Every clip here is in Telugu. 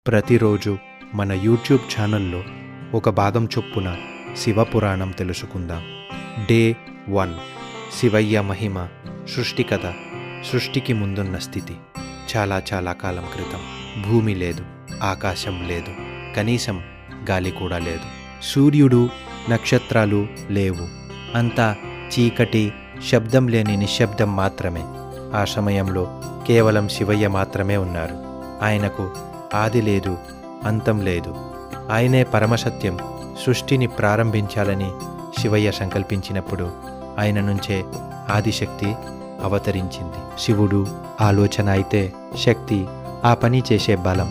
ప్రతిరోజు మన యూట్యూబ్ ఛానల్లో ఒక భాగం చొప్పున శివపురాణం తెలుసుకుందాం. డే 1. శివయ్య మహిమ. సృష్టి కథ. సృష్టికి ముందున్న స్థితి. చాలా కాలం క్రితం భూమి లేదు, ఆకాశం లేదు, కనీసం గాలి కూడా లేదు. సూర్యుడు, నక్షత్రాలు లేవు. అంతా చీకటి, శబ్దం లేని నిశ్శబ్దం మాత్రమే. ఆ సమయంలో కేవలం శివయ్య మాత్రమే ఉన్నారు. ఆయనకు ఆది లేదు, అంతం లేదు. ఆయనే పరమసత్యం. సృష్టిని ప్రారంభించాలని శివయ్య సంకల్పించినప్పుడు ఆయన నుంచే ఆదిశక్తి అవతరించింది. శివుడు ఆలోచన అయితే శక్తి ఆ పని చేసే బలం.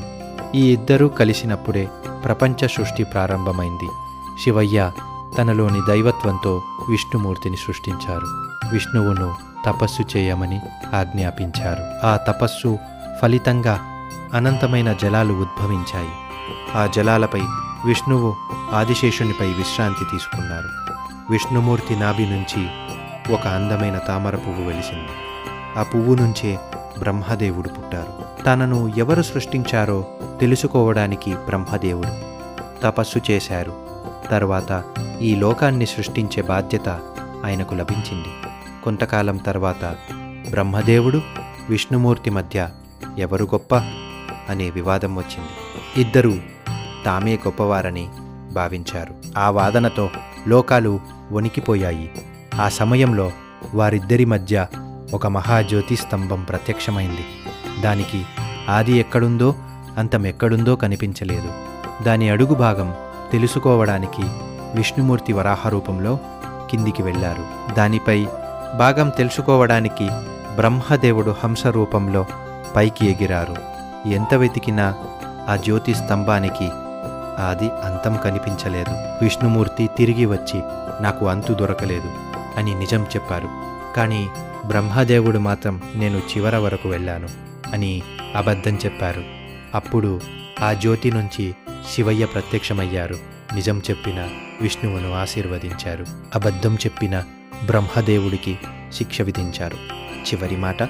ఈ ఇద్దరూ కలిసినప్పుడే ప్రపంచ సృష్టి ప్రారంభమైంది. శివయ్య తనలోని దైవత్వంతో విష్ణుమూర్తిని సృష్టించారు. విష్ణువును తపస్సు చేయమని ఆజ్ఞాపించారు. ఆ తపస్సు ఫలితంగా అనంతమైన జలాలు ఉద్భవించాయి. ఆ జలాలపై విష్ణువు ఆదిశేషునిపై విశ్రాంతి తీసుకున్నారు. విష్ణుమూర్తి నాభి నుంచి ఒక అందమైన తామర పువ్వు వెలిసింది. ఆ పువ్వు నుంచే బ్రహ్మదేవుడు పుట్టారు. తనను ఎవరు సృష్టించారో తెలుసుకోవడానికి బ్రహ్మదేవుడు తపస్సు చేశారు. తర్వాత ఈ లోకాన్ని సృష్టించే బాధ్యత ఆయనకు లభించింది. కొంతకాలం తర్వాత బ్రహ్మదేవుడు విష్ణుమూర్తి మధ్య ఎవరు గొప్ప అనే వివాదం వచ్చింది. ఇద్దరూ తామే గొప్పవారని భావించారు. ఆ వాదనతో లోకాలు వణికిపోయాయి. ఆ సమయంలో వారిద్దరి మధ్య ఒక మహాజ్యోతి స్తంభం ప్రత్యక్షమైంది. దానికి ఆది ఎక్కడుందో అంతం ఎక్కడుందో కనిపించలేదు. దాని అడుగు భాగం తెలుసుకోవడానికి విష్ణుమూర్తి వరాహ రూపంలో కిందికి వెళ్ళారు. దానిపై భాగం తెలుసుకోవడానికి బ్రహ్మదేవుడు హంస రూపంలో పైకి ఎగిరారు. ఎంత వెతికినా ఆ జ్యోతి స్తంభానికి ఆది అంతం కనిపించలేదు. విష్ణుమూర్తి తిరిగి వచ్చి నాకు అంతు దొరకలేదు అని నిజం చెప్పారు. కానీ బ్రహ్మదేవుడు మాత్రం నేను చివర వరకు వెళ్ళాను అని అబద్ధం చెప్పారు. అప్పుడు ఆ జ్యోతి నుంచి శివయ్య ప్రత్యక్షమయ్యారు. నిజం చెప్పిన విష్ణువును ఆశీర్వదించారు. అబద్ధం చెప్పిన బ్రహ్మదేవుడికి శిక్ష విధించారు. చివరి మాట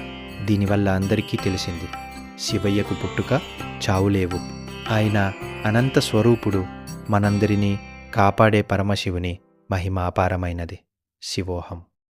దీనివల్ల అందరికీ తెలిసింది. శివయ్యకు పుట్టుక, చావులేవు. ఆయన అనంత స్వరూపుడు. మనందరినీ కాపాడే పరమశివుని మహిమ అపారమైనది. శివోహం.